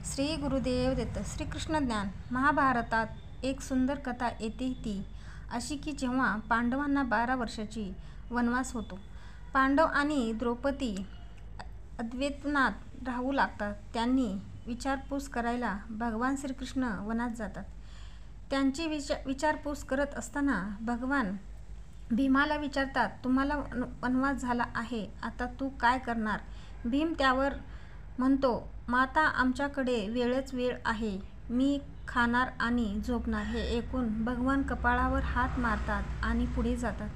श्री गुरुदेव दत्त. श्रीकृष्ण ज्ञान. महाभारतात एक सुंदर कथा येते ती अशी की जेव्हा पांडवांना 12 वर्षाची वनवास होतो, पांडव आणि द्रौपदी अद्वैतनाथ राहू लागतात. त्यांनी विचारपूस करायला भगवान श्रीकृष्ण वनात जातात. त्यांची विचारपूस करत असताना भगवान भीमाला विचारतात, तुम्हाला वनवास झाला आहे, आता तू काय करणार? भीम त्यावर म्हणतो, माता, आमच्याकडे वेळच वेळ आहे. मी खाणार आणि झोपणार. हे ऐकून भगवान कपाळावर हात मारतात आणि पुढे जातात.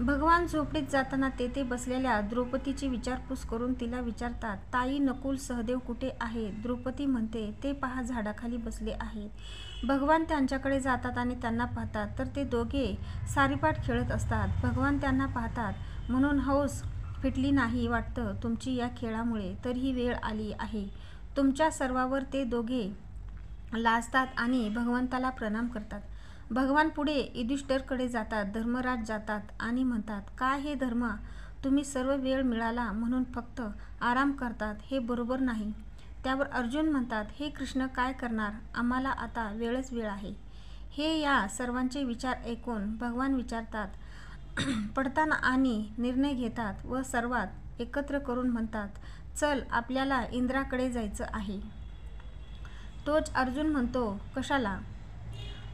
भगवान झोपडीत जाताना तेथे बसलेल्या द्रौपदीची विचारपूस करून तिला विचारतात, ताई, नकुल, सहदेव कुठे आहेत? द्रौपदी म्हणते, ते पहा, झाडाखाली बसले आहेत. भगवान त्यांच्याकडे जातात आणि त्यांना पाहतात तर ते दोघे सारीपाट खेळत असतात. भगवान त्यांना पाहतात म्हणून हौस फिटली नाही वाटतं तुमची या खेळामुळे. तर ही वेळ आली आहे तुमच्या सर्वांवर. ते दोघे लाजतात आणि भगवंताला प्रणाम करतात. भगवान पुढे युधिष्ठिरकडे जातात. धर्मराज जातात आणि म्हणतात, काय हे धर्म, तुम्ही सर्व वेळ मिळाला म्हणून फक्त आराम करतात, हे बरोबर नाही. त्यावर अर्जुन म्हणतात, हे कृष्ण, काय करणार? आम्हाला आता वेळच वेळ आहे. हे या सर्वांचे विचार ऐकून भगवान विचारात पडताना आणि निर्णय घेतात व सर्वात एकत्र करून म्हणतात, चल, आपल्याला इंद्राकडे जायचं आहे. तोच अर्जुन म्हणतो, कशाला?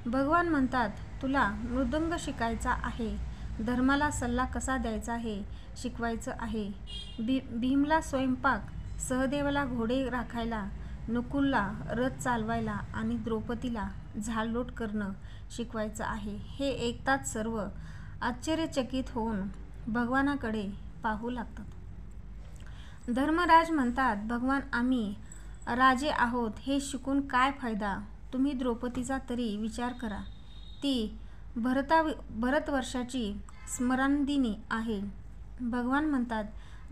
भगवान म्हणतात, तुला मृदंग शिकायचा आहे. धर्माला सल्ला कसा द्यायचा हे शिकवायचं आहे. भीमला स्वयंपाक, सहदेवाला घोडे राखायला, नकुलला रथ चालवायला आणि द्रौपदीला झाडलोट करणं शिकवायचं आहे. हे ऐकताच सर्व आश्चर्यचकित होऊन भगवानाकडे पाहू लागतात. धर्मराज म्हणतात, भगवान, आम्ही राजे आहोत, हे शिकून काय फायदा? तुम्ही द्रौपदीचा तरी विचार करा. ती भरतवर्षाची स्मरणदिनी आहे. भगवान म्हणतात,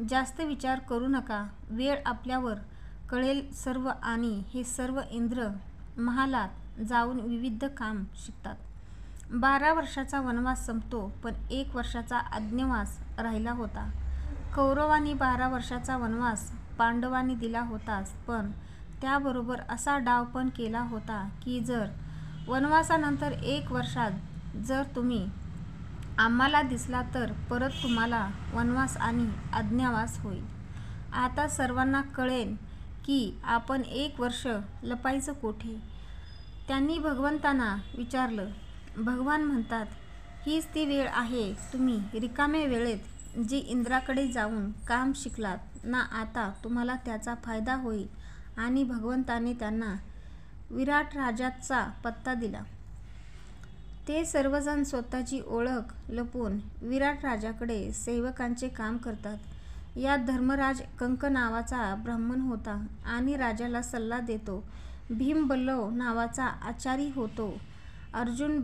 जास्त विचार करू नका. वेळ आपल्यावर कळेल सर्व आणि हे सर्व इंद्र महालात जाऊन विविध काम शिकतात. 12 वर्षाचा वनवास संपतो, पण 1 वर्षाचा अज्ञातवास राहिला होता. कौरवांनी 12 वर्षाचा वनवास पांडवांनी दिला होताच, पण त्याबरोबर असा डाव पण केला होता की जर वनवासानंतर 1 वर्षात जर तुम्ही आम्हाला दिसला तर परत तुम्हाला वनवास आणि अज्ञातवास होईल. आता सर्वांना कळेल की आपण 1 वर्ष लपायचं कोठे? त्यांनी भगवंतांना विचारलं. भगवान म्हणतात, हीच ती वेळ आहे. तुम्ही रिकाम्या वेळेत जे इंद्राकडे जाऊन काम शिकलात ना, आता तुम्हाला त्याचा फायदा होईल. आणि भगवंताने त्यांना विराट राजाचा पत्ता दिला. ते सर्वजण स्वतःची ओळख लपवून विराट राजाकडे सेवकांचे काम करतात. यात धर्मराज कंक नावाचा ब्राह्मण होता आणि राजाला सल्ला देतो. भीम बल्लव नावाचा आचारी होतो. अर्जुन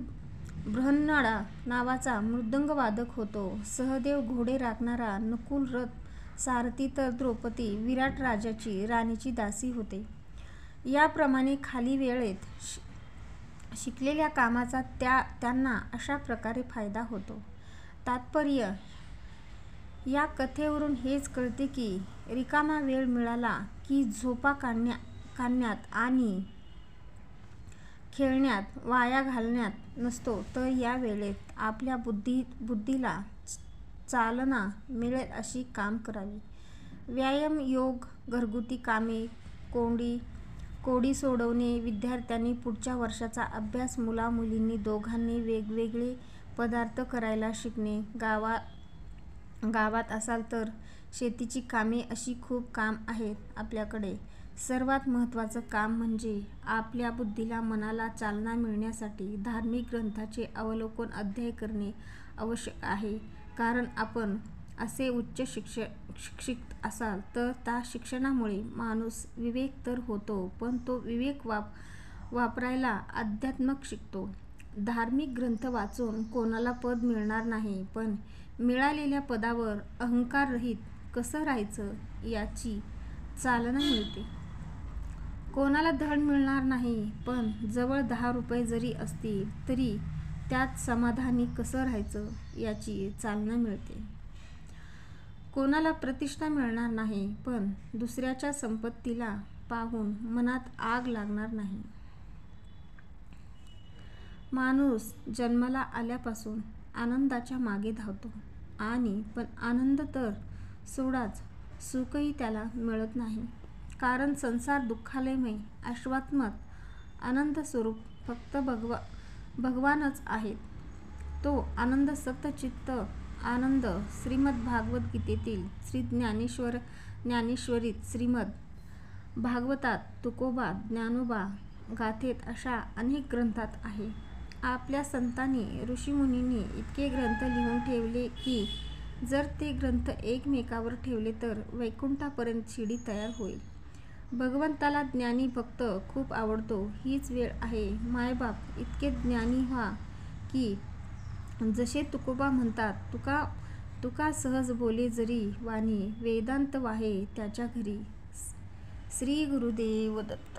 बृहन्नळा नावाचा मृदंगवादक होतो. सहदेव घोडे राखणारा, नकुल रथ सारथी, तर द्रौपदी विराट राजाची राणीची दासी होते. याप्रमाणे खाली वेळेत शिकलेल्या कामाचा त्यांना अशा प्रकारे फायदा होतो. तात्पर्य या कथेवरून हेच कळते की रिकामा वेळ मिळाला की झोपा काढण्यात आणि खेळण्यात वाया घालण्यात नसतो, तर या वेळेत आपल्या बुद्धीला चालना मिळेल अशी काम करावी. व्यायाम, योग, घरगुती कामे, कोडी सोडवणे, विद्यार्थ्यांनी पुढच्या वर्षाचा अभ्यास, मुला-मुलींनी दोघांनी वेगवेगळे पदार्थ करायला शिकणे, गावात असाल तर शेतीची कामे, अशी खूप काम आहेत आपल्याकडे. सर्वात महत्त्वाचं काम म्हणजे आपल्या बुद्धीला, मनाला चालना मिळण्यासाठी धार्मिक ग्रंथांचे अवलोकन, अध्ययन करणे आवश्यक आहे. कारण आपण असे उच्च शिक्षित असाल तर त्या शिक्षणामुळे माणूस विवेक तर होतो, पण तो विवेक वापरायला अध्यात्म शिकतो. धार्मिक ग्रंथ वाचून कोणाला पद मिळणार नाही, पण मिळालेल्या पदावर अहंकाररहित कसं राहायचं याची चालना मिळते. कोणाला धन मिळणार नाही, पण जवळ 10 रुपये जरी असतील तरी त्यात समाधानी कसं राहायचं याची चालना मिळते. कोणाला प्रतिष्ठा मिळणार नाही, पण दुसऱ्याच्या संपत्तीला पाहून मनात आग लागणार नाही. माणूस जन्माला आल्यापासून आनंदाच्या मागे धावतो आणि पण आनंद तर सोडाच, सुखही त्याला मिळत नाही. कारण संसार दुःखालयमय, अश्वात्मक आनंद स्वरूप फक्त भगवानच आहेत. तो आनंद सत्चित्त आनंद श्रीमद भागवत गीतेतील, श्री ज्ञानेश्वरीत, श्रीमद भागवतात, तुकोबा, ज्ञानोबा गाथेत अशा अनेक ग्रंथात आहे. आपल्या संतांनी, ऋषीमुनींनी इतके ग्रंथ लिहून ठेवले की जर ते ग्रंथ एकमेकावर ठेवले तर वैकुंठापर्यंत शिडी तयार होईल. भगवंताला ज्ञानी भक्त खूप आवडतो. हीच वेळ आहे मायबाप इतके ज्ञानी व्हा की जसे तुकोबा म्हणतात, तुका सहज बोले जरी वाणी, वेदांत वाहे त्याच्या घरी. श्री गुरुदेव दत्त.